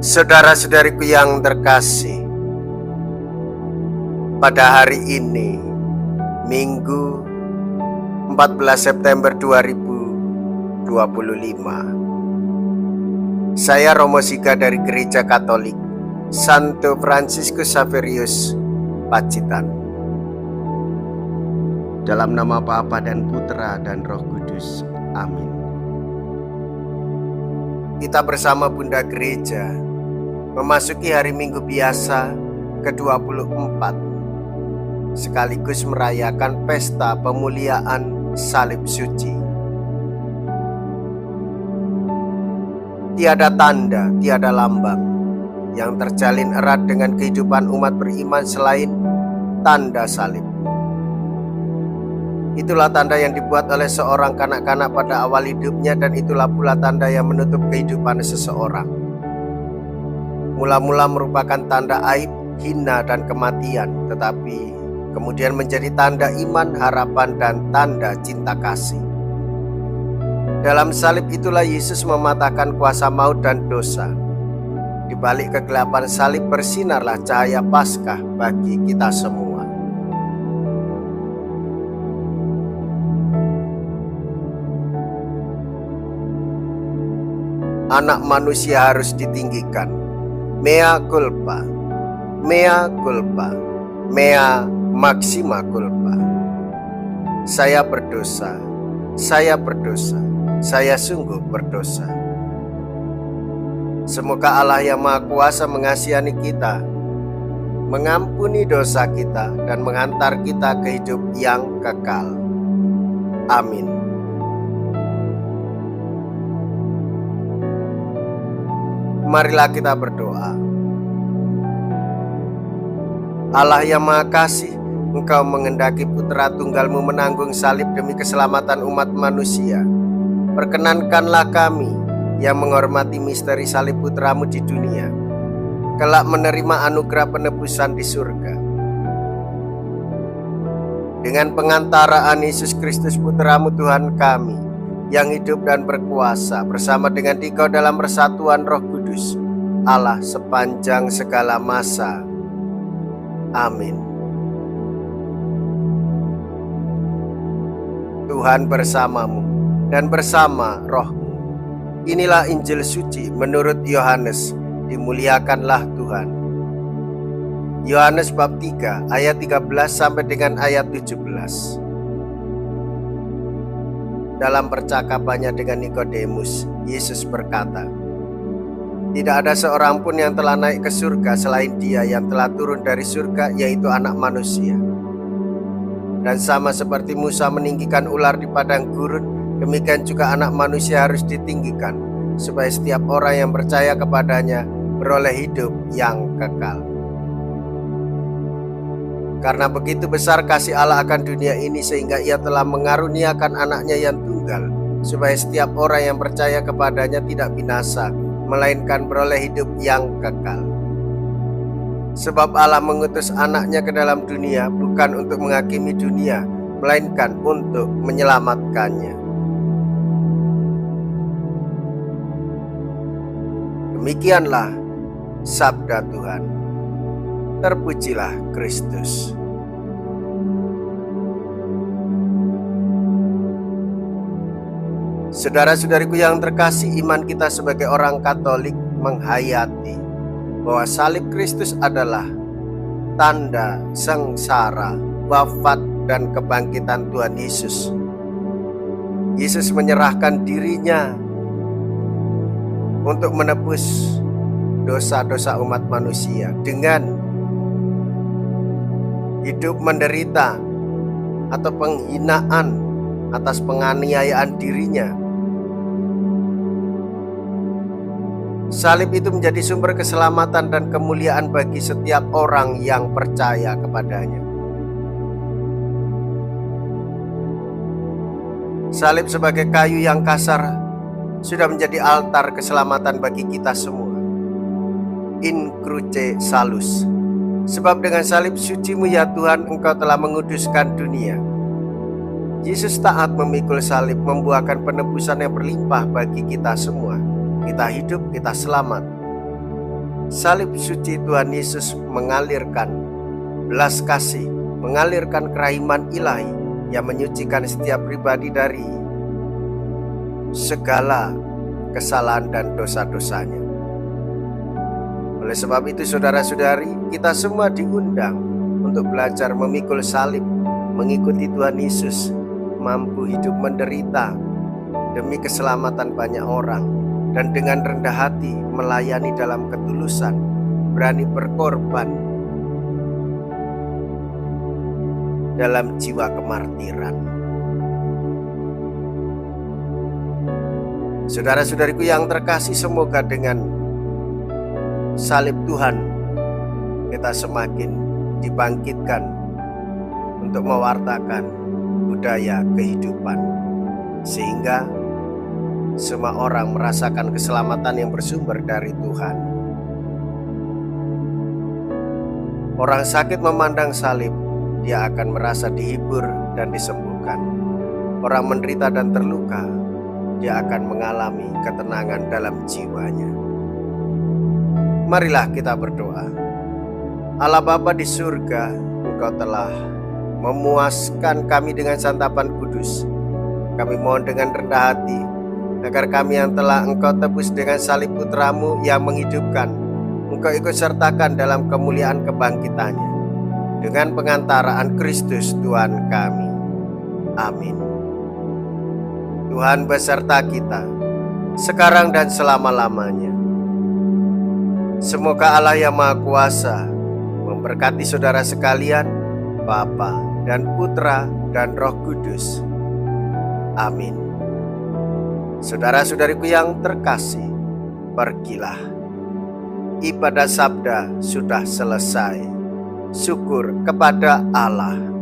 Saudara-saudariku yang terkasih, pada hari ini, Minggu 14 September 2025, saya Romo Siga dari Gereja Katolik Santo Fransiskus Xaverius, Pacitan. Dalam nama Bapa dan Putra dan Roh Kudus. Amin. Kita bersama Bunda Gereja memasuki hari Minggu biasa ke-24, sekaligus merayakan pesta pemuliaan salib suci. Tiada tanda, tiada lambang yang terjalin erat dengan kehidupan umat beriman selain tanda salib. Itulah tanda yang dibuat oleh seorang kanak-kanak pada awal hidupnya, dan itulah pula tanda yang menutup kehidupan seseorang. Mula-mula merupakan tanda aib, hina, dan kematian, tetapi kemudian menjadi tanda iman, harapan, dan tanda cinta kasih. Dalam salib itulah Yesus mematahkan kuasa maut dan dosa. Di balik kegelapan salib bersinarlah cahaya Paskah bagi kita semua. Anak manusia harus ditinggikan. Mea culpa, mea culpa, mea maxima culpa. Saya berdosa, saya berdosa, saya sungguh berdosa. Semoga Allah yang Maha Kuasa mengasihani kita, mengampuni dosa kita, dan menghantar kita ke hidup yang kekal. Amin. Marilah kita berdoa. Allah yang Maha Kasih, Engkau mengendaki Putra Tunggal-Mu menanggung salib demi keselamatan umat manusia. Perkenankanlah kami yang menghormati misteri salib Putra-Mu di dunia, kelak menerima anugerah penebusan di surga. Dengan pengantaraan Yesus Kristus Putra-Mu Tuhan kami, yang hidup dan berkuasa bersama dengan Dikau dalam persatuan Roh Kudus, Allah sepanjang segala masa. Amin. Tuhan bersamamu dan bersama rohmu. Inilah Injil suci menurut Yohanes. Dimuliakanlah Tuhan. Yohanes bab 3 ayat 13 sampai dengan ayat 17. Dalam percakapannya dengan Nikodemus, Yesus berkata, "Tidak ada seorang pun yang telah naik ke surga selain Dia yang telah turun dari surga, yaitu Anak Manusia. Dan sama seperti Musa meninggikan ular di padang gurun, demikian juga Anak Manusia harus ditinggikan, supaya setiap orang yang percaya kepadanya beroleh hidup yang kekal. Karena begitu besar kasih Allah akan dunia ini, sehingga Ia telah mengaruniakan Anaknya yang tunggal, supaya setiap orang yang percaya kepadanya tidak binasa, melainkan beroleh hidup yang kekal. Sebab Allah mengutus Anaknya ke dalam dunia bukan untuk menghakimi dunia, melainkan untuk menyelamatkannya." Demikianlah sabda Tuhan. Terpujilah Kristus. Saudara-saudariku yang terkasih, iman kita sebagai orang Katolik menghayati bahwa salib Kristus adalah tanda sengsara, wafat, dan kebangkitan Tuhan Yesus. Yesus menyerahkan dirinya untuk menebus dosa-dosa umat manusia dengan hidup menderita atau penghinaan atas penganiayaan dirinya. Salib itu menjadi sumber keselamatan dan kemuliaan bagi setiap orang yang percaya kepadanya. Salib sebagai kayu yang kasar sudah menjadi altar keselamatan bagi kita semua. In cruce salus. Sebab dengan salib suci-Mu ya Tuhan, Engkau telah menguduskan dunia. Yesus taat memikul salib, membuahkan penebusan yang berlimpah bagi kita semua. Kita hidup, kita selamat. Salib suci Tuhan Yesus mengalirkan belas kasih, mengalirkan kerahiman ilahi yang menyucikan setiap pribadi dari segala kesalahan dan dosa-dosanya. Oleh sebab itu saudara-saudari, kita semua diundang untuk belajar memikul salib, mengikuti Tuhan Yesus, mampu hidup menderita demi keselamatan banyak orang, dan dengan rendah hati melayani dalam ketulusan, berani berkorban dalam jiwa kemartiran. Saudara-saudariku yang terkasih, semoga dengan salib Tuhan kita semakin dibangkitkan untuk mewartakan budaya kehidupan, sehingga semua orang merasakan keselamatan yang bersumber dari Tuhan. Orang sakit memandang salib, dia akan merasa dihibur dan disembuhkan. Orang menderita dan terluka, dia akan mengalami ketenangan dalam jiwanya. Marilah kita berdoa. Allah Bapa di surga, Engkau telah memuaskan kami dengan santapan kudus. Kami mohon dengan rendah hati, agar kami yang telah Engkau tebus dengan salib Putra-Mu yang menghidupkan, Engkau ikut sertakan dalam kemuliaan kebangkitannya, dengan pengantaraan Kristus Tuhan kami. Amin. Tuhan beserta kita, sekarang dan selama-lamanya. Semoga Allah yang Maha Kuasa memberkati saudara sekalian, Bapa dan Putra dan Roh Kudus. Amin. Saudara-saudariku yang terkasih, pergilah. Ibadah sabda sudah selesai. Syukur kepada Allah.